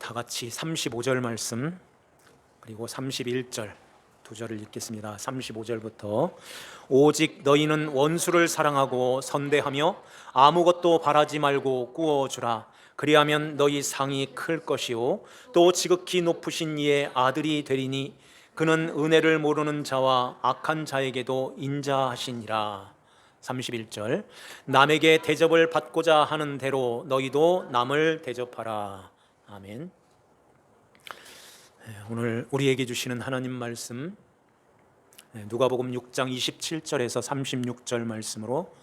다 같이 35절 말씀 그리고 31절 두 절을 읽겠습니다. 35절부터 오직 너희는 원수를 사랑하고 선대하며 아무것도 바라지 말고 꾸어주라. 그리하면 너희 상이 클 것이요 또 지극히 높으신 이의 아들이 되리니 그는 은혜를 모르는 자와 악한 자에게도 인자하시니라. 31절 남에게 대접을 받고자 하는 대로 너희도 남을 대접하라. 아멘. 오늘 우리에게 주시는 하나님 말씀 누가복음 6장 27절에서 36절 말씀으로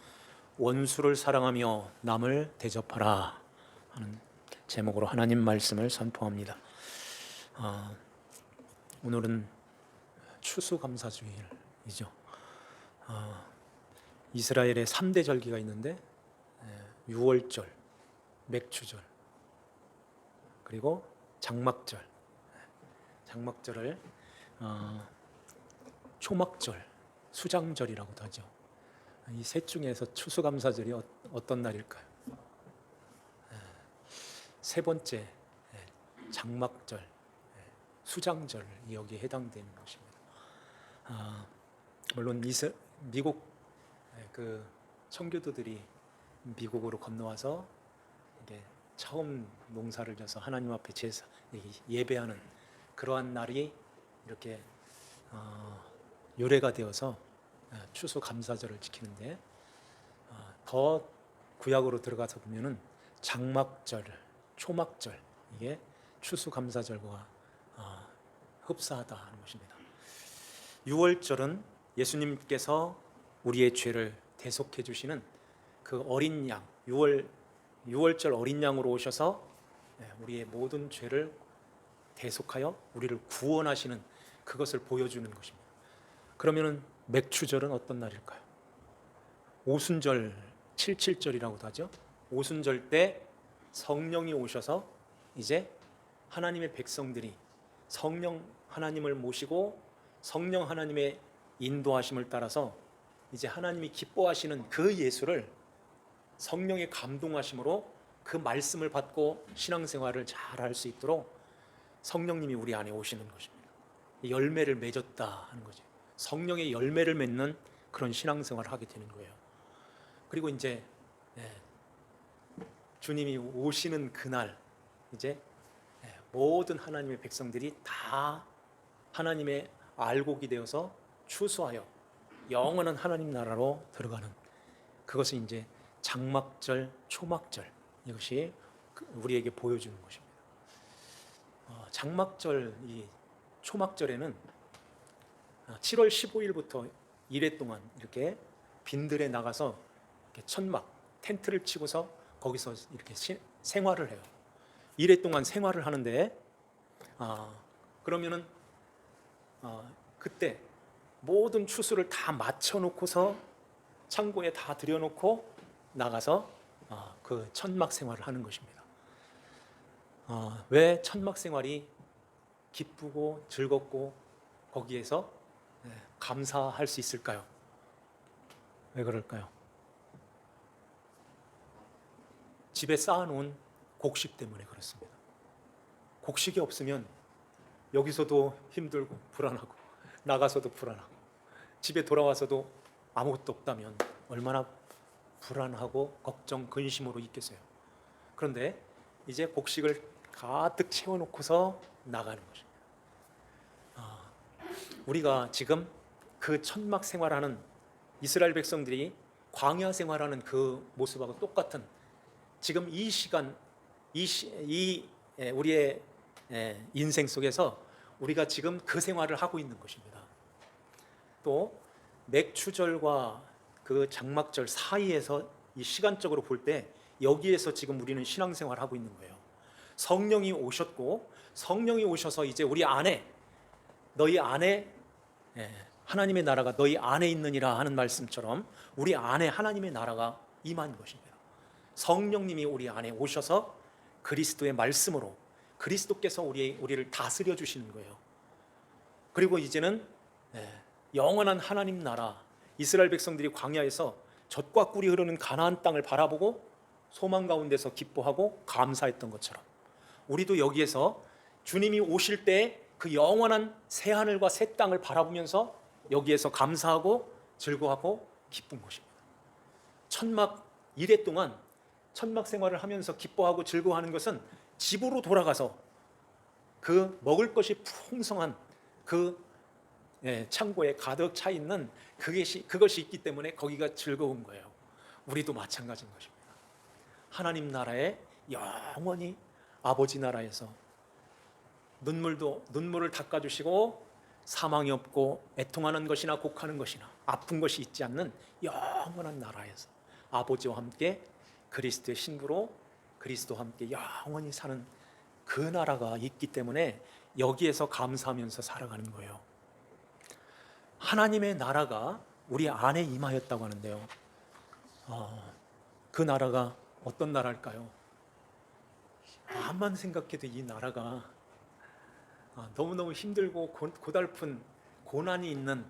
원수를 사랑하며 남을 대접하라 하는 제목으로 하나님 말씀을 선포합니다. 오늘은 추수감사주일이죠. 이스라엘의 3대 절기가 있는데 유월절, 맥추절, 그리고 장막절을 초막절, 수장절이라고도 하죠. 이 셋 중에서 추수감사절이 어떤 날일까요? 세 번째 장막절, 수장절 여기에 해당되는 것입니다. 물론 미국 그 청교도들이 미국으로 건너와서 이게 처음 농사를 져서 하나님 앞에 제사 예배하는 그러한 날이 이렇게 요래가 되어서 추수감사절을 지키는데 더 구약으로 들어가서 보면은 장막절, 초막절 이게 추수감사절과 흡사하다 하는 것입니다. 유월절은 예수님께서 우리의 죄를 대속해 주시는 그 어린 양, 유월절 어린 양으로 오셔서 우리의 모든 죄를 대속하여 우리를 구원하시는 그것을 보여주는 것입니다. 그러면은 맥추절은 어떤 날일까요? 오순절, 77절이라고도 하죠. 오순절 때 성령이 오셔서 이제 하나님의 백성들이 성령 하나님을 모시고 성령 하나님의 인도하심을 따라서 이제 하나님이 기뻐하시는 그 예수를 성령의 감동하심으로 그 말씀을 받고 신앙생활을 잘 할 수 있도록 성령님이 우리 안에 오시는 것입니다. 열매를 맺었다 하는 거죠. 성령의 열매를 맺는 그런 신앙생활을 하게 되는 거예요. 그리고 이제 주님이 오시는 그날 이제 모든 하나님의 백성들이 다 하나님의 알곡이 되어서 추수하여 영원한 하나님 나라로 들어가는 그것이 이제 장막절, 초막절 이것이 우리에게 보여주는 것입니다. 장막절, 이 초막절에는 7월 15일부터 1회 동안 이렇게 빈들에 나가서 이렇게 천막, 텐트를 치고서 거기서 이렇게 생활을 해요. 1회 동안 생활을 하는데 그러면은 그때 모든 추수를 다 맞춰놓고서 창고에 다 들여놓고 나가서 그 천막 생활을 하는 것입니다. 왜 천막 생활이 기쁘고 즐겁고 거기에서 감사할 수 있을까요? 왜 그럴까요? 집에 쌓아놓은 곡식 때문에 그렇습니다. 곡식이 없으면 여기서도 힘들고 불안하고 나가서도 불안하고 집에 돌아와서도 아무것도 없다면 얼마나 불안하고 걱정, 근심으로 있겠어요. 그런데 이제 곡식을 가득 채워놓고서 나가는 것입니다. 우리가 지금 그 천막 생활하는 이스라엘 백성들이 광야 생활하는 그 모습하고 똑같은 지금 이 시간, 우리의 인생 속에서 우리가 지금 그 생활을 하고 있는 것입니다. 또 맥추절과 그 장막절 사이에서 이 시간적으로 볼 때 여기에서 지금 우리는 신앙생활을 하고 있는 거예요. 성령이 오셨고 성령이 오셔서 이제 우리 안에 너희 안에 하나님의 나라가 너희 안에 있느니라 하는 말씀처럼 우리 안에 하나님의 나라가 임한 것입니다. 성령님이 우리 안에 오셔서 그리스도의 말씀으로 그리스도께서 우리를 다스려 주시는 거예요. 그리고 이제는 영원한 하나님 나라, 이스라엘 백성들이 광야에서 젖과 꿀이 흐르는 가나안 땅을 바라보고 소망 가운데서 기뻐하고 감사했던 것처럼 우리도 여기에서 주님이 오실 때 그 영원한 새 하늘과 새 땅을 바라보면서 여기에서 감사하고 즐거워하고 기쁜 것입니다. 천막 이래 동안 천막 생활을 하면서 기뻐하고 즐거워하는 것은 집으로 돌아가서 그 먹을 것이 풍성한 그 창고에 가득 차 있는 그것이 있기 때문에 거기가 즐거운 거예요. 우리도 마찬가지인 것입니다. 하나님 나라에 영원히 아버지 나라에서 눈물을 닦아주시고 사망이 없고 애통하는 것이나 곡하는 것이나 아픈 것이 있지 않는 영원한 나라에서 아버지와 함께 그리스도의 신부로 그리스도와 함께 영원히 사는 그 나라가 있기 때문에 여기에서 감사하면서 살아가는 거예요. 하나님의 나라가 우리 안에 임하였다고 하는데요. 그 나라가 어떤 나라일까요? 암만 생각해도 이 나라가 너무너무 힘들고 고달픈 고난이 있는,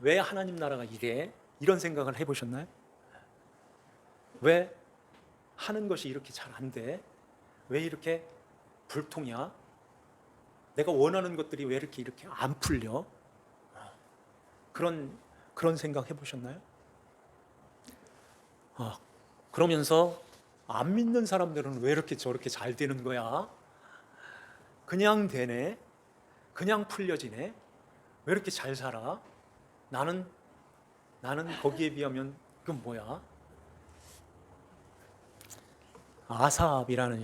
왜 하나님 나라가 이래? 이런 생각을 해보셨나요? 왜 하는 것이 이렇게 잘 안 돼? 왜 이렇게 불통이야? 내가 원하는 것들이 왜 이렇게 안 풀려? 그런 생각 해보셨나요? 그러면서 안 믿는 사람들은 왜 이렇게 저렇게 잘 되는 거야? 그냥 되네? 그냥 풀려지네? 왜 이렇게 잘 살아? 나는 거기에 비하면 그건 뭐야? 아삽이라는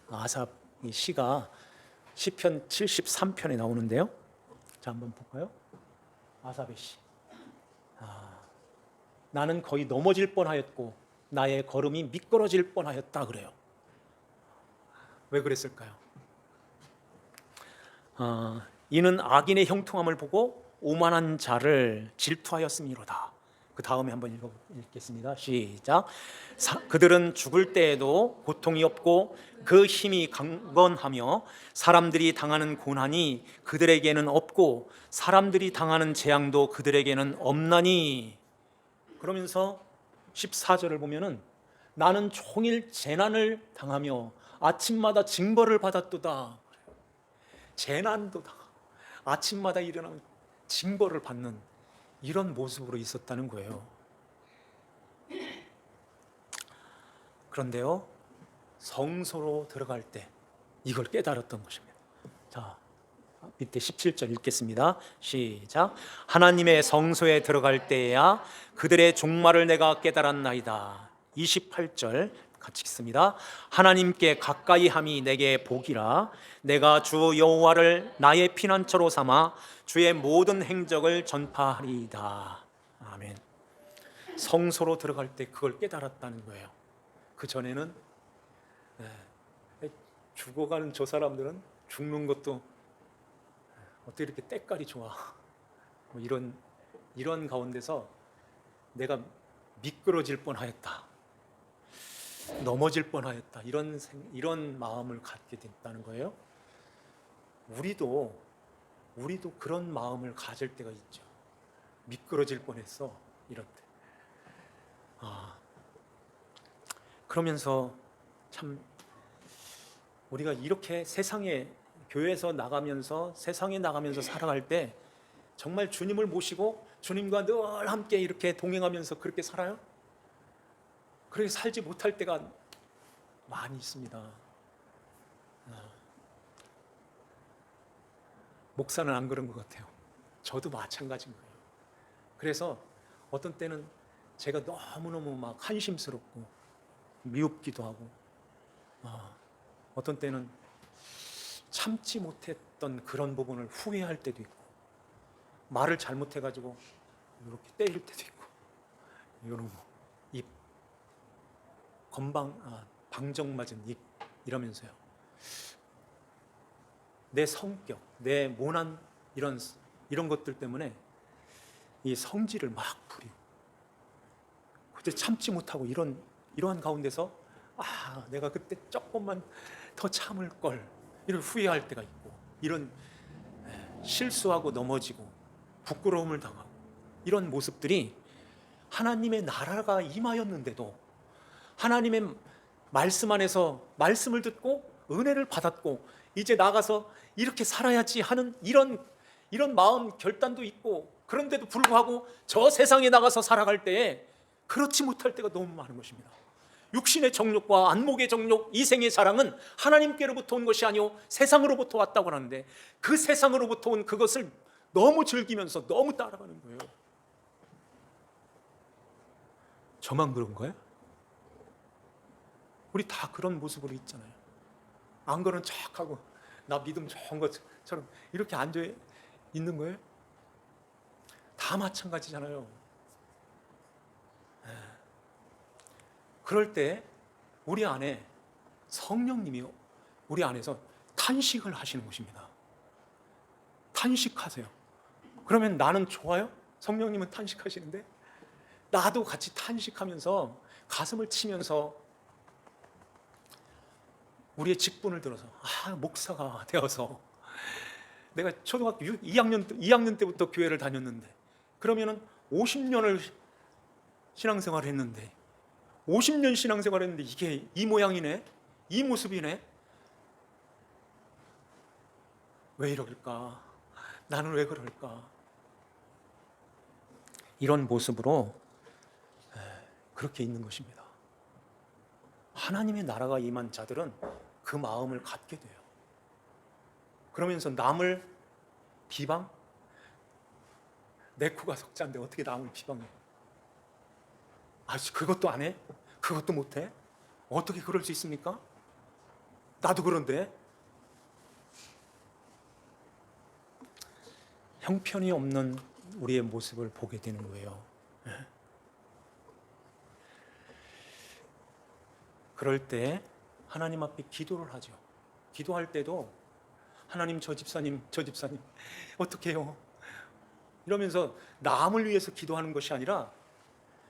아삽 이 시가 시편 73편에 나오는데요. 자, 한번 볼까요? 아삽의 시. 나는 거의 넘어질 뻔하였고 나의 걸음이 미끄러질 뻔하였다 그래요. 왜 그랬을까요? 이는 악인의 형통함을 보고 오만한 자를 질투하였음이로다. 그 다음에 한번 읽겠습니다. 시작. 그들은 죽을 때에도 고통이 없고 그 힘이 강건하며 사람들이 당하는 고난이 그들에게는 없고 사람들이 당하는 재앙도 그들에게는 없나니. 그러면서 14절을 보면은 나는 종일 재난을 당하며 아침마다 징벌을 받았도다. 재난도 당하고 아침마다 일어나는 징벌을 받는 이런 모습으로 있었다는 거예요. 그런데요, 성소로 들어갈 때 이걸 깨달았던 것입니다. 자, 밑에 17절 읽겠습니다. 시작. 하나님의 성소에 들어갈 때에야 그들의 종말을 내가 깨달았나이다. 28절 같이 읽습니다. 하나님께 가까이 함이 내게 복이라. 내가 주 여호와를 나의 피난처로 삼아 주의 모든 행적을 전파하리이다. 아멘. 성소로 들어갈 때 그걸 깨달았다는 거예요. 그 전에는 죽어가는 저 사람들은 죽는 것도 어떻게 이렇게 때깔이 좋아? 뭐 이런 가운데서 내가 미끄러질 뻔하였다, 넘어질 뻔하였다, 이런 마음을 갖게 됐다는 거예요. 우리도 그런 마음을 가질 때가 있죠. 미끄러질 뻔했어, 이럴 때. 그러면서 참 우리가 이렇게 교회에서 나가면서 세상에 나가면서 살아갈 때 정말 주님을 모시고 주님과 늘 함께 이렇게 동행하면서 그렇게 살아요? 그렇게 살지 못할 때가 많이 있습니다. 목사는 안 그런 것 같아요. 저도 마찬가지인 거예요. 그래서 어떤 때는 제가 너무너무 막 한심스럽고 미흡기도 하고, 어떤 때는 참지 못했던 그런 부분을 후회할 때도 있고, 말을 잘못해가지고 이렇게 때릴 때도 있고, 이런 입 방정 맞은 입 이러면서요. 내 성격, 내 모난 이런 것들 때문에 이 성질을 막 부리고, 그때 참지 못하고 이러한 가운데서 내가 그때 조금만 더 참을 걸, 이런 후회할 때가 있고, 이런 실수하고 넘어지고 부끄러움을 당하고 이런 모습들이 하나님의 나라가 임하였는데도, 하나님의 말씀 안에서 말씀을 듣고 은혜를 받았고 이제 나가서 이렇게 살아야지 하는 이런 마음 결단도 있고, 그런데도 불구하고 저 세상에 나가서 살아갈 때에 그렇지 못할 때가 너무 많은 것입니다. 육신의 정욕과 안목의 정욕, 이생의 사랑은 하나님께로부터 온 것이 아니오 세상으로부터 왔다고 하는데, 그 세상으로부터 온 그것을 너무 즐기면서 너무 따라가는 거예요. 저만 그런 거예요? 우리 다 그런 모습으로 있잖아요. 안 그런 척하고 나 믿음 좋은 것처럼 이렇게 앉아 있는 거예요? 다 마찬가지잖아요. 그럴 때 우리 안에 성령님이 우리 안에서 탄식을 하시는 것입니다. 탄식하세요. 그러면 나는 좋아요? 성령님은 탄식하시는데 나도 같이 탄식하면서 가슴을 치면서 우리의 직분을 들어서 목사가 되어서 내가 초등학교 2학년 때부터 교회를 다녔는데, 그러면은 50년을 신앙생활을 했는데 50년 신앙생활을 했는데 이게 이 모양이네, 이 모습이네. 왜 이럴까? 나는 왜 그럴까? 이런 모습으로 그렇게 있는 것입니다. 하나님의 나라가 임한 자들은 그 마음을 갖게 돼요. 그러면서 남을 비방? 내 코가 석자인데 어떻게 남을 비방해? 그것도 안 해? 그것도 못 해? 어떻게 그럴 수 있습니까? 나도 그런데. 형편이 없는 우리의 모습을 보게 되는 거예요. 그럴 때 하나님 앞에 기도를 하죠. 기도할 때도 하나님, 저 집사님 어떻게 해요? 이러면서 남을 위해서 기도하는 것이 아니라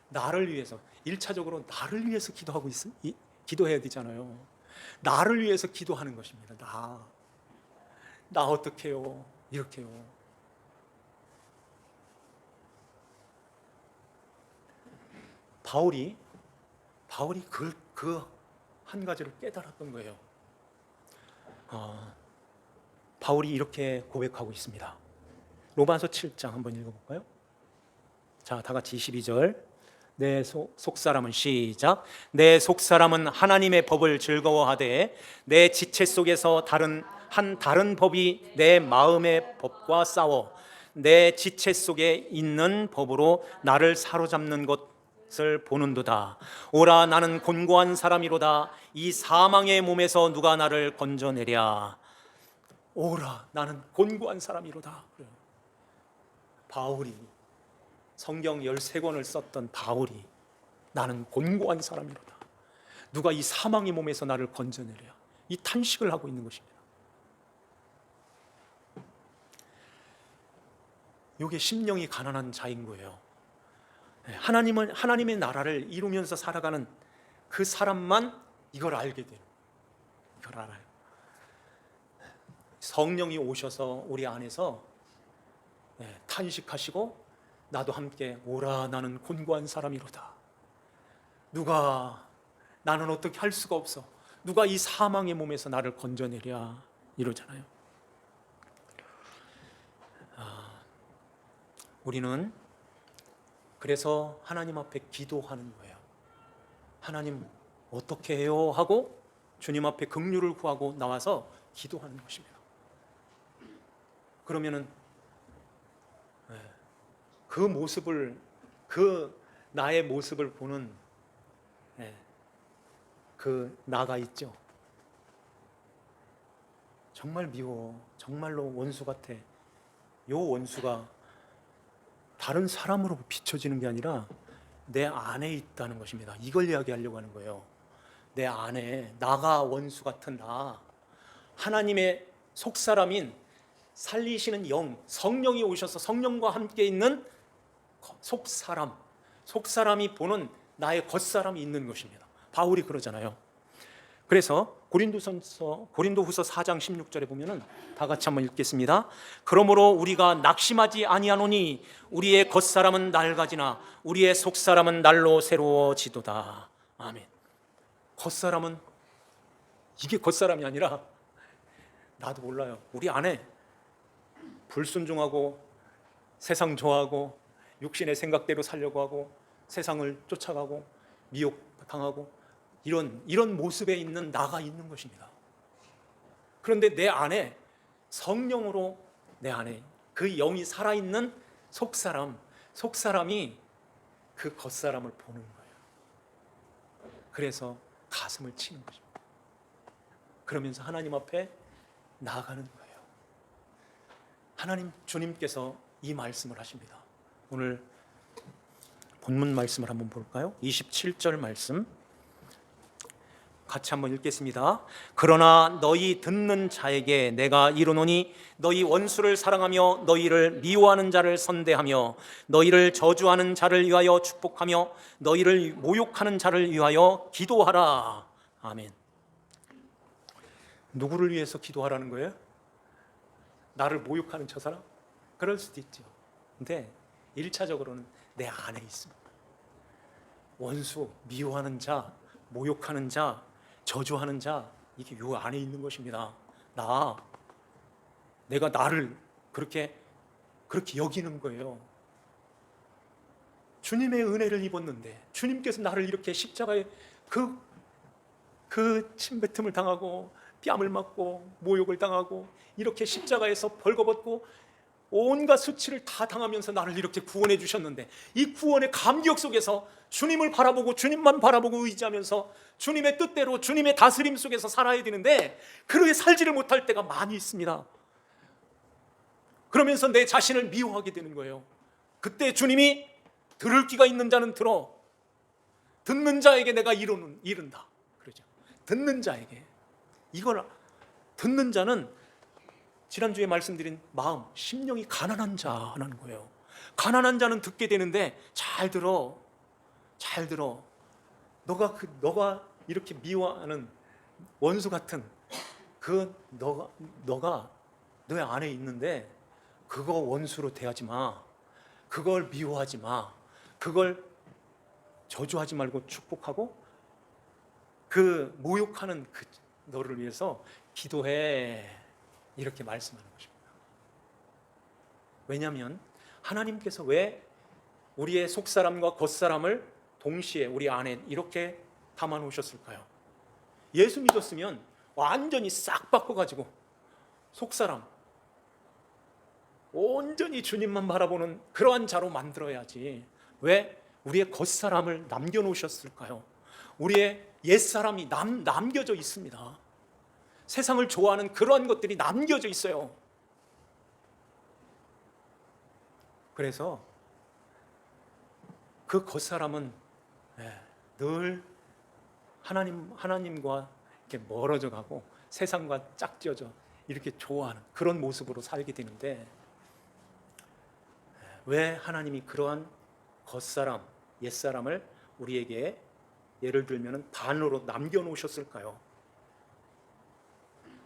나를 위해서, 1차적으로 나를 위해서 기도해야 되잖아요. 나를 위해서 기도하는 것입니다. 나 어떻게 해요? 이렇게요. 바울이 그 한 가지를 깨달았던 거예요. 바울이 이렇게 고백하고 있습니다. 로마서 7장 한번 읽어볼까요? 자, 다 같이 22절. 내 속사람은 시작. 내 속사람은 하나님의 법을 즐거워하되 내 지체 속에서 다른 법이 내 마음의 법과 싸워 내 지체 속에 있는 법으로 나를 사로잡는 것을 보는도다. 오라, 나는 곤고한 사람이로다. 이 사망의 몸에서 누가 나를 건져내랴. 오라, 나는 곤고한 사람이로다. 바울이, 성경 13권을 썼던 바울이 나는 곤고한 사람이로다. 누가 이 사망의 몸에서 나를 건져내랴. 이 탄식을 하고 있는 것입니다. 이게 심령이 가난한 자인 거예요. 하나님의 나라를 이루면서 살아가는 그 사람만 이걸 알게 돼요. 이걸 알아요. 성령이 오셔서 우리 안에서 탄식하시고 나도 함께 오라, 나는 곤고한 사람이로다. 나는 어떻게 할 수가 없어. 누가 이 사망의 몸에서 나를 건져내랴 이러잖아요. 우리는 그래서 하나님 앞에 기도하는 거예요. 하나님 어떻게 해요? 하고 주님 앞에 긍휼을 구하고 나와서 기도하는 것입니다. 그러면은 그 나의 모습을 보는 그 나가 있죠. 정말 미워. 정말로 원수 같아. 요 원수가 다른 사람으로 비춰지는 게 아니라 내 안에 있다는 것입니다. 이걸 이야기하려고 하는 거예요. 내 안에 나가 원수 같은 나, 하나님의 속사람인 살리시는 영, 성령이 오셔서 성령과 함께 있는 속사람이 보는 나의 겉사람이 있는 것입니다. 바울이 그러잖아요. 그래서 고린도후서 4장 16절에 보면은 다 같이 한번 읽겠습니다. 그러므로 우리가 낙심하지 아니하노니 우리의 겉사람은 낡아지나 우리의 속사람은 날로 새로워지도다. 아멘. 겉사람은 이게 겉사람이 아니라 나도 몰라요. 우리 안에 불순종하고 세상 좋아하고 육신의 생각대로 살려고 하고 세상을 쫓아가고 미혹당하고 이런 모습에 있는 나가 있는 것입니다. 그런데 내 안에 성령으로 내 안에 그 영이 살아있는 속사람이 그 겉사람을 보는 거예요. 그래서 가슴을 치는 것입니다. 그러면서 하나님 앞에 나아가는 거예요. 하나님 주님께서 이 말씀을 하십니다. 오늘 본문 말씀을 한번 볼까요? 27절 말씀 같이 한번 읽겠습니다. 그러나 너희 듣는 자에게 내가 이르노니 너희 원수를 사랑하며 너희를 미워하는 자를 선대하며 너희를 저주하는 자를 위하여 축복하며 너희를 모욕하는 자를 위하여 기도하라. 아멘. 누구를 위해서 기도하라는 거예요? 나를 모욕하는 저 사람? 그럴 수도 있죠. 근데 1차적으로는 내 안에 있습니다. 원수, 미워하는 자, 모욕하는 자, 저주하는 자, 이게 요 안에 있는 것입니다. 내가 나를 그렇게 여기는 거예요. 주님의 은혜를 입었는데 주님께서 나를 이렇게 십자가에 그 침뱉음을 당하고 뺨을 맞고 모욕을 당하고 이렇게 십자가에서 벌거벗고 온갖 수치를 다 당하면서 나를 이렇게 구원해 주셨는데 이 구원의 감격 속에서 주님을 바라보고 주님만 바라보고 의지하면서 주님의 뜻대로 주님의 다스림 속에서 살아야 되는데 그렇게 살지를 못할 때가 많이 있습니다. 그러면서 내 자신을 미워하게 되는 거예요. 그때 주님이 들을 귀가 있는 자는 들어, 듣는 자에게 내가 이른다 그러죠. 듣는 자에게. 이걸 듣는 자는 지난주에 말씀드린 마음, 심령이 가난한 자라는 거예요. 가난한 자는 듣게 되는데 잘 들어. 너가 이렇게 미워하는 원수 같은 너가 너의 안에 있는데 그거 원수로 대하지 마. 그걸 미워하지 마. 그걸 저주하지 말고 축복하고 그 모욕하는 그 너를 위해서 기도해. 이렇게 말씀하는 것입니다. 왜냐하면 하나님께서 왜 우리의 속사람과 겉사람을 동시에 우리 안에 이렇게 담아 놓으셨을까요? 예수 믿었으면 완전히 싹 바꿔가지고 속사람 온전히 주님만 바라보는 그러한 자로 만들어야지 왜 우리의 겉사람을 남겨놓으셨을까요? 우리의 옛사람이 남겨져 있습니다. 세상을 좋아하는 그러한 것들이 남겨져 있어요. 그래서 그 겉사람은 늘 하나님과 이렇게 멀어져 가고 세상과 짝지어져 이렇게 좋아하는 그런 모습으로 살게 되는데 왜 하나님이 그러한 겉사람, 옛사람을 우리에게 예를 들면 반으로 남겨놓으셨을까요?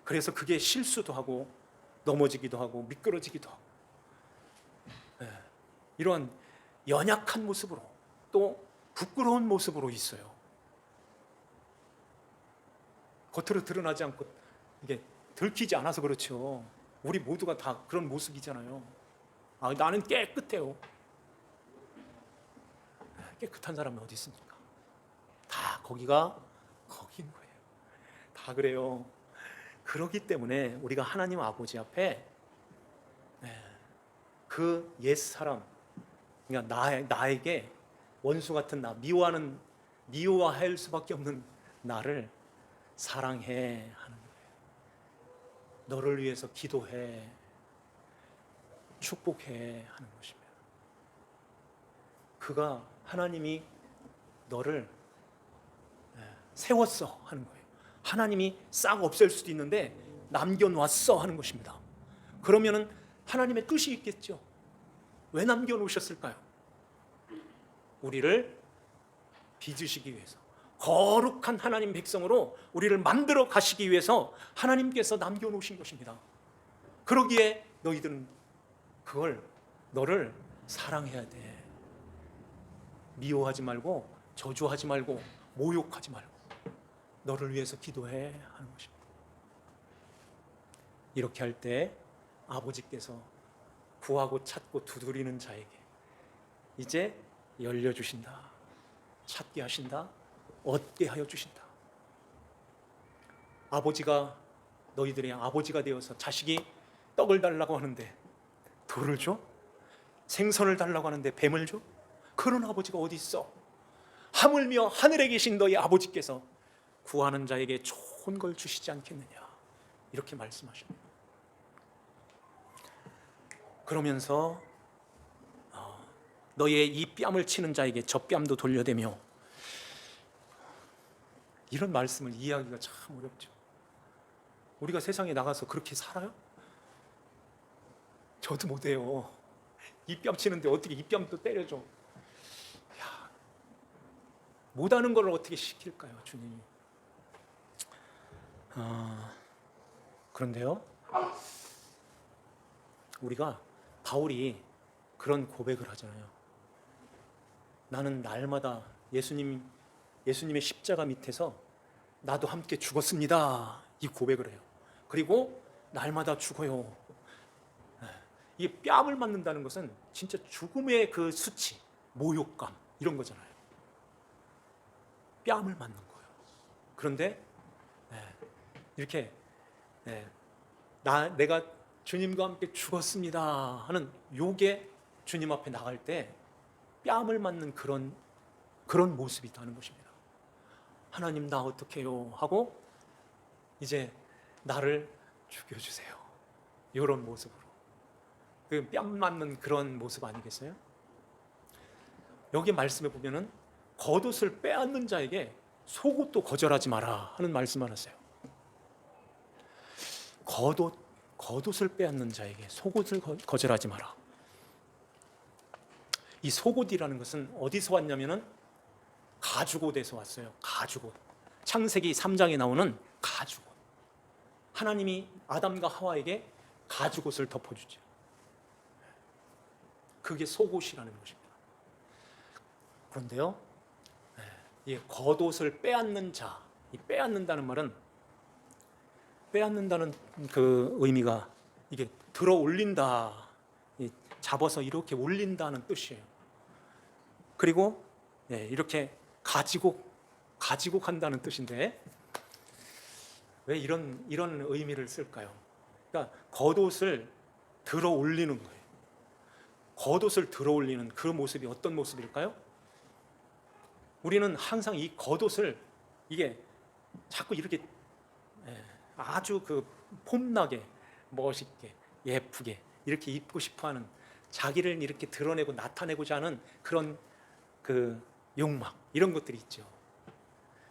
그래서 그게 실수도 하고 넘어지기도 하고 미끄러지기도 하고 이러한 연약한 모습으로 또 부끄러운 모습으로 있어요. 겉으로 드러나지 않고 이게 들키지 않아서 그렇죠. 우리 모두가 다 그런 모습이잖아요. 나는 깨끗해요. 깨끗한 사람이 어디 있습니까? 다 거긴 거예요. 다 그래요. 그렇기 때문에 우리가 하나님 아버지 앞에 그 옛사람, 그러니까 나에게 원수 같은 나, 미워할 수밖에 없는 나를 사랑해 하는 거예요. 너를 위해서 기도해, 축복해 하는 것입니다. 그가 하나님이 너를 세웠어 하는 거예요. 하나님이 싹 없앨 수도 있는데 남겨놨어 하는 것입니다. 그러면은 하나님의 뜻이 있겠죠. 왜 남겨놓으셨을까요? 우리를 빚으시기 위해서, 거룩한 하나님 백성으로 우리를 만들어 가시기 위해서 하나님께서 남겨놓으신 것입니다. 그러기에 너희들은 너를 사랑해야 돼. 미워하지 말고 저주하지 말고 모욕하지 말고 너를 위해서 기도해 하는 것입니다. 이렇게 할 때 아버지께서 구하고 찾고 두드리는 자에게 이제 열려주신다, 찾게 하신다, 얻게 하여 주신다. 아버지가 너희들의 아버지가 되어서 자식이 떡을 달라고 하는데 돌을 줘? 생선을 달라고 하는데 뱀을 줘? 그런 아버지가 어디 있어? 하물며 하늘에 계신 너희 아버지께서 구하는 자에게 좋은 걸 주시지 않겠느냐, 이렇게 말씀하십니다. 그러면서 너의 이 뺨을 치는 자에게 저 뺨도 돌려대며, 이런 말씀을 이해하기가 참 어렵죠. 우리가 세상에 나가서 그렇게 살아요? 저도 못해요. 이 뺨 치는데 어떻게 이 뺨도 때려줘? 야, 못하는 걸 어떻게 시킬까요, 주님이? 그런데요, 우리가 바울이 그런 고백을 하잖아요. 나는 날마다 예수님의 십자가 밑에서 나도 함께 죽었습니다, 이 고백을 해요. 그리고 날마다 죽어요. 이 뺨을 맞는다는 것은 진짜 죽음의 그 수치, 모욕감, 이런 거잖아요. 뺨을 맞는 거예요. 그런데 이렇게 내가 주님과 함께 죽었습니다 하는 요게 주님 앞에 나갈 때 뺨을 맞는 그런 모습이 있다는 것입니다. 하나님, 나 어떡해요 하고 이제 나를 죽여주세요, 이런 모습으로, 그 뺨 맞는 그런 모습 아니겠어요? 여기 말씀에 보면은 겉옷을 빼앗는 자에게 속옷도 거절하지 마라 하는 말씀을 하세요. 겉옷을 빼앗는 자에게 속옷을 거절하지 마라. 이 속옷이라는 것은 어디서 왔냐면은 가죽옷에서 왔어요. 가죽옷. 창세기 3장에 나오는 가죽옷. 하나님이 아담과 하와에게 가죽옷을 덮어주죠. 그게 속옷이라는 것입니다. 그런데요, 이 겉옷을 빼앗는 자, 이 빼앗는다는 말은, 빼앗는다는 그 의미가 이게 들어 올린다, 잡아서 이렇게 올린다는 뜻이에요. 그리고 이렇게 가지고 한다는 뜻인데, 왜 이런 의미를 쓸까요? 그러니까 겉옷을 들어 올리는 거예요. 겉옷을 들어 올리는 그 모습이 어떤 모습일까요? 우리는 항상 이 겉옷을 이게 자꾸 이렇게 아주 그 폼나게, 멋있게, 예쁘게 이렇게 입고 싶어하는, 자기를 이렇게 드러내고 나타내고자 하는 그런 그 욕망, 이런 것들이 있죠.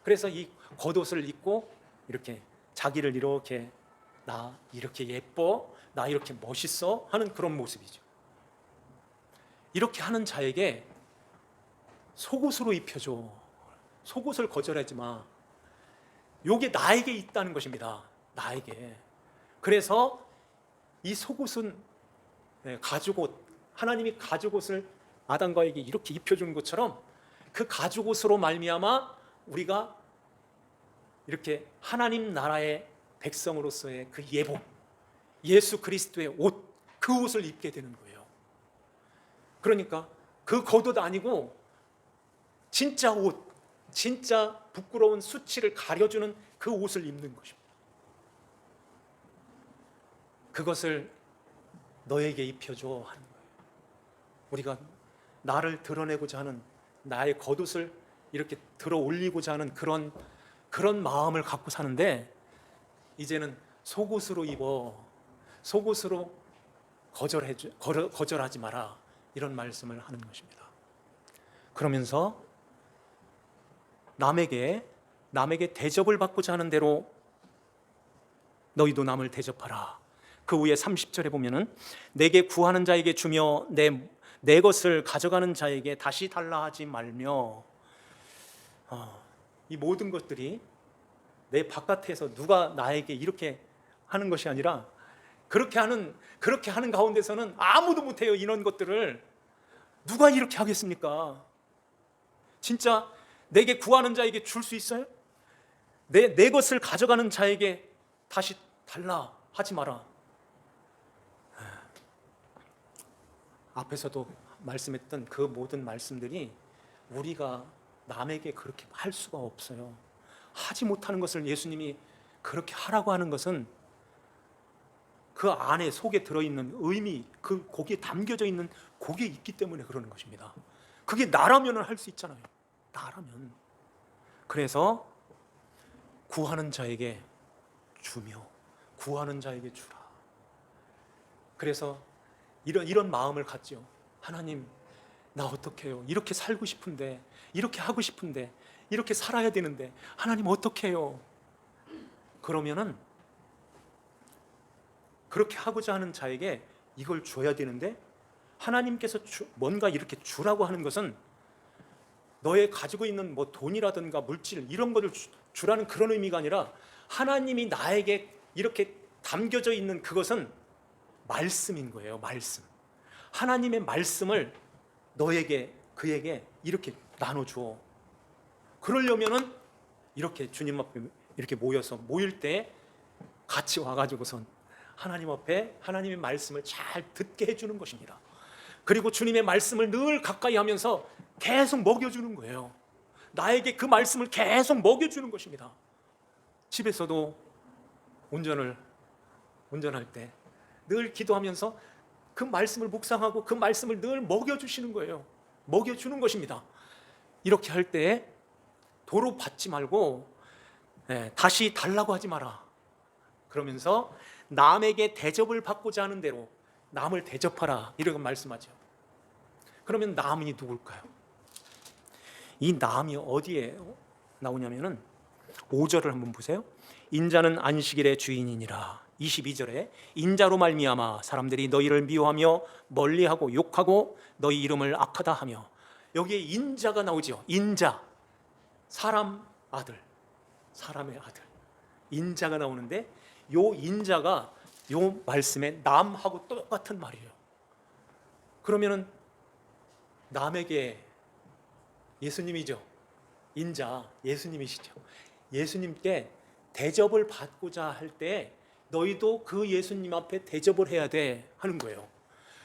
그래서 이 겉옷을 입고 이렇게 자기를 이렇게, 나 이렇게 예뻐, 나 이렇게 멋있어 하는 그런 모습이죠. 이렇게 하는 자에게 속옷으로 입혀줘. 속옷을 거절하지 마. 요게 나에게 있다는 것입니다. 나에게. 그래서 이 속옷은 가죽옷, 하나님이 가죽옷을 아담과에게 이렇게 입혀준 것처럼 그 가죽옷으로 말미암아 우리가 이렇게 하나님 나라의 백성으로서의 그 예복, 예수 그리스도의 옷, 그 옷을 입게 되는 거예요. 그러니까 그 겉옷 아니고 진짜 옷, 진짜 부끄러운 수치를 가려주는 그 옷을 입는 것입니다. 그것을 너에게 입혀줘 하는 거예요. 우리가 나를 드러내고자 하는, 나의 겉옷을 이렇게 들어 올리고자 하는 그런 마음을 갖고 사는데, 이제는 속옷으로 입어, 속옷으로 거절하지 마라, 이런 말씀을 하는 것입니다. 그러면서 남에게 대접을 받고자 하는 대로 너희도 남을 대접하라. 그 후에 30절에 보면은 내게 구하는 자에게 주며 내 것을 가져가는 자에게 다시 달라 하지 말며, 이 모든 것들이 내 바깥에서 누가 나에게 이렇게 하는 것이 아니라, 그렇게 하는 가운데서는 아무도 못해요. 이런 것들을 누가 이렇게 하겠습니까? 진짜 내게 구하는 자에게 줄 수 있어요? 내 것을 가져가는 자에게 다시 달라 하지 마라. 앞에서도 말씀했던 그 모든 말씀들이 우리가 남에게 그렇게 할 수가 없어요. 하지 못하는 것을 예수님이 그렇게 하라고 하는 것은 그 안에 속에 들어있는 의미, 그 거기에 담겨져 있는 거기에 있기 때문에 그러는 것입니다. 그게 나라면 할 수 있잖아요. 나라면. 그래서 구하는 자에게 주며 구하는 자에게 주라. 그래서 이런 마음을 갖죠. 하나님, 나 어떻게 해요? 이렇게 살고 싶은데, 이렇게 하고 싶은데, 이렇게 살아야 되는데 하나님 어떻게 해요? 그러면은 그렇게 하고자 하는 자에게 이걸 줘야 되는데, 하나님께서 뭔가 이렇게 주라고 하는 것은 너의 가지고 있는 뭐 돈이라든가 물질 이런 것을 주라는 그런 의미가 아니라, 하나님이 나에게 이렇게 담겨져 있는 그것은 말씀인 거예요. 말씀. 하나님의 말씀을 너에게, 그에게 이렇게 나눠주어. 그러려면은 이렇게 주님 앞에 이렇게 모일 때 같이 와가지고선 하나님 앞에 하나님의 말씀을 잘 듣게 해주는 것입니다. 그리고 주님의 말씀을 늘 가까이 하면서 계속 먹여주는 거예요. 나에게 그 말씀을 계속 먹여주는 것입니다. 집에서도 운전할 때 늘 기도하면서 그 말씀을 묵상하고 그 말씀을 늘 먹여주시는 거예요. 먹여주는 것입니다. 이렇게 할 때 도로 받지 말고 다시 달라고 하지 마라. 그러면서 남에게 대접을 받고자 하는 대로 남을 대접하라, 이렇게 말씀하죠. 그러면 남이 누굴까요? 이 남이 어디에 나오냐면은 5절을 한번 보세요. 인자는 안식일의 주인이니라. 22절에 인자로 말미암아 사람들이 너희를 미워하며 멀리하고 욕하고 너희 이름을 악하다 하며, 여기에 인자가 나오죠. 인자, 사람의 아들 인자가 나오는데, 요 인자가 요 말씀에 남하고 똑같은 말이에요. 그러면은 남에게 예수님이죠. 인자 예수님이시죠. 예수님께 대접을 받고자 할 때 너희도 그 예수님 앞에 대접을 해야 돼 하는 거예요.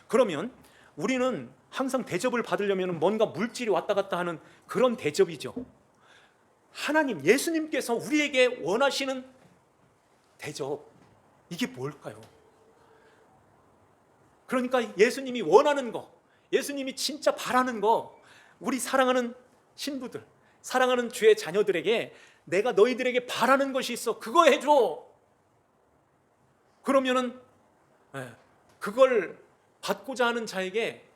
그러면 우리는 항상 대접을 받으려면 뭔가 물질이 왔다 갔다 하는 그런 대접이죠. 하나님, 예수님께서 우리에게 원하시는 대접, 이게 뭘까요? 그러니까 예수님이 원하는 거, 예수님이 진짜 바라는 거, 우리 사랑하는 신부들, 사랑하는 주의 자녀들에게 내가 너희들에게 바라는 것이 있어, 그거 해줘. 그러면은 그걸 받고자 하는 자에게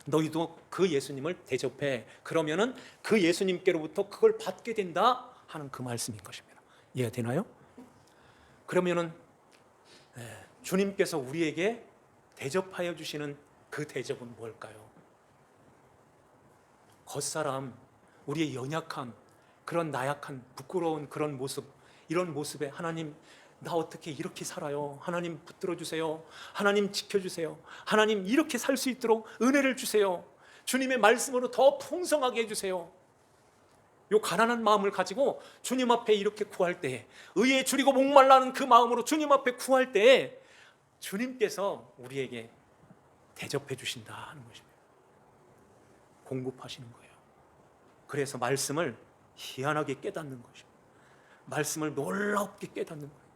너희도 그 예수님을 대접해. 그러면은 그 예수님께로부터 그걸 받게 된다 하는 그 말씀인 것입니다. 이해가 되나요? 그러면은 주님께서 우리에게 대접하여 주시는 그 대접은 뭘까요? 겉사람, 우리의 연약한 그런 나약한 부끄러운 그런 모습, 이런 모습에 하나님, 나 어떻게 이렇게 살아요? 하나님 붙들어 주세요. 하나님 지켜주세요. 하나님 이렇게 살 수 있도록 은혜를 주세요. 주님의 말씀으로 더 풍성하게 해주세요. 요 가난한 마음을 가지고 주님 앞에 이렇게 구할 때, 의에 줄이고 목말라는 그 마음으로 주님 앞에 구할 때 주님께서 우리에게 대접해 주신다 하는 것입니다. 공급하시는 거예요. 그래서 말씀을 희한하게 깨닫는 것입니다. 말씀을 놀랍게 깨닫는 거예요.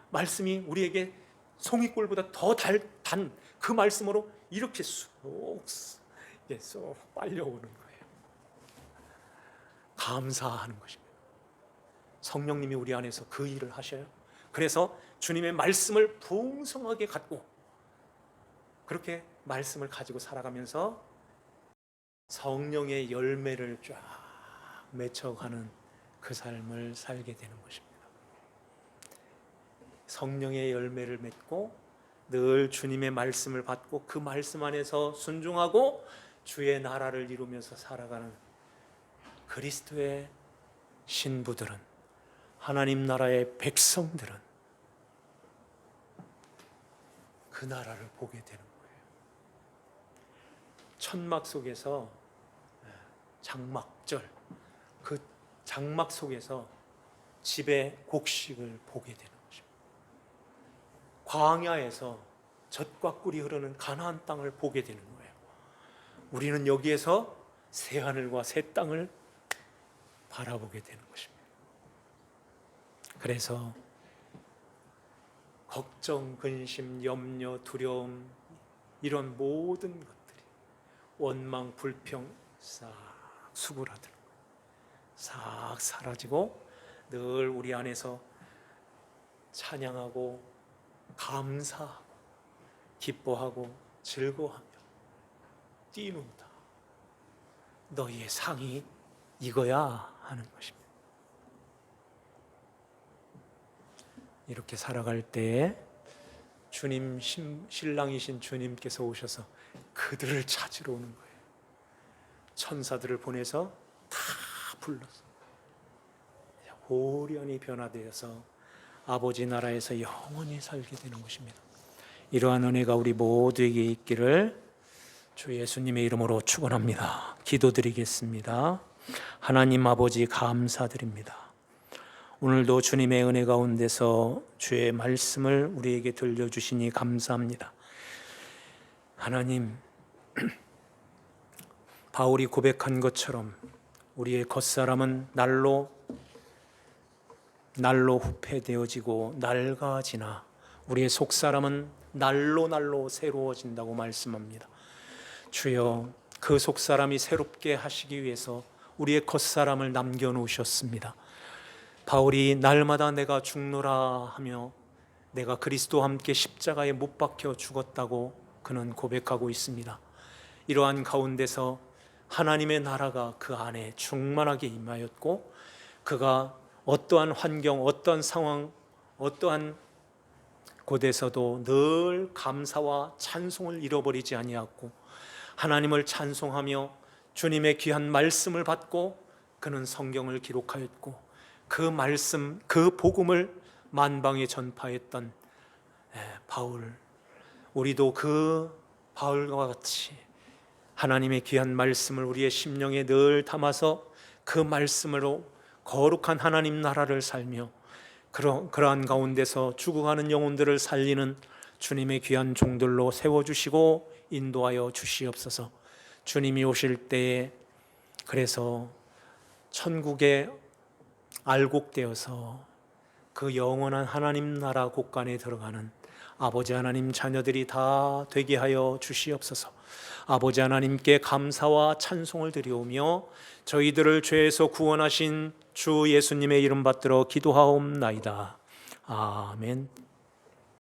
말씀이 우리에게 송이꿀보다 더 단 그 말씀으로 이렇게 쏙 빨려오는 거예요. 감사하는 것입니다. 성령님이 우리 안에서 그 일을 하셔요. 그래서 주님의 말씀을 풍성하게 갖고 그렇게 말씀을 가지고 살아가면서 성령의 열매를 쫙 맺혀가는 그 삶을 살게 되는 것입니다. 성령의 열매를 맺고 늘 주님의 말씀을 받고 그 말씀 안에서 순종하고 주의 나라를 이루면서 살아가는 그리스도의 신부들은, 하나님 나라의 백성들은 그 나라를 보게 되는 거예요. 천막 속에서 장막절, 그 장막 속에서 집의 곡식을 보게 되는 것입니다. 광야에서 젖과 꿀이 흐르는 가나안 땅을 보게 되는 거예요. 우리는 여기에서 새 하늘과 새 땅을 바라보게 되는 것입니다. 그래서 걱정, 근심, 염려, 두려움 이런 모든 것들이 원망, 불평 싹 수그라드는 거예요. 싹 사라지고 늘 우리 안에서 찬양하고 감사하고 기뻐하고 즐거워하며 뛰는다. 너희의 상이 이거야 하는 것입니다. 이렇게 살아갈 때에 주님 신랑이신 주님께서 오셔서 그들을 찾으러 오는 거예요. 천사들을 보내서 다 불러서 호련히 변화되어서 아버지 나라에서 영원히 살게 되는 것입니다. 이러한 은혜가 우리 모두에게 있기를 주 예수님의 이름으로 축원합니다. 기도드리겠습니다. 하나님 아버지 감사드립니다. 오늘도 주님의 은혜 가운데서 주의 말씀을 우리에게 들려주시니 감사합니다. 하나님, 바울이 고백한 것처럼 우리의 겉사람은 날로 후패되어지고 낡아지나 우리의 속사람은 날로 새로워진다고 말씀합니다. 주여, 그 속사람이 새롭게 하시기 위해서 우리의 겉사람을 남겨놓으셨습니다. 바울이 날마다 내가 죽노라 하며 내가 그리스도와 함께 십자가에 못 박혀 죽었다고 그는 고백하고 있습니다. 이러한 가운데서 하나님의 나라가 그 안에 충만하게 임하였고 그가 어떠한 환경, 어떠한 상황, 어떠한 곳에서도 늘 감사와 찬송을 잃어버리지 아니하고 하나님을 찬송하며 주님의 귀한 말씀을 받고 그는 성경을 기록하였고 그 말씀, 그 복음을 만방에 전파했던 바울, 우리도 그 바울과 같이 하나님의 귀한 말씀을 우리의 심령에 늘 담아서 그 말씀으로 거룩한 하나님 나라를 살며 그러한 가운데서 죽어가는 영혼들을 살리는 주님의 귀한 종들로 세워주시고 인도하여 주시옵소서. 주님이 오실 때에 그래서 천국에 알곡되어서 그 영원한 하나님 나라 곳간에 들어가는 아버지 하나님 자녀들이 다 되게 하여 주시옵소서. 아버지 하나님께 감사와 찬송을 드리오며 저희들을 죄에서 구원하신 주 예수님의 이름 받들어 기도하옵나이다. 아멘.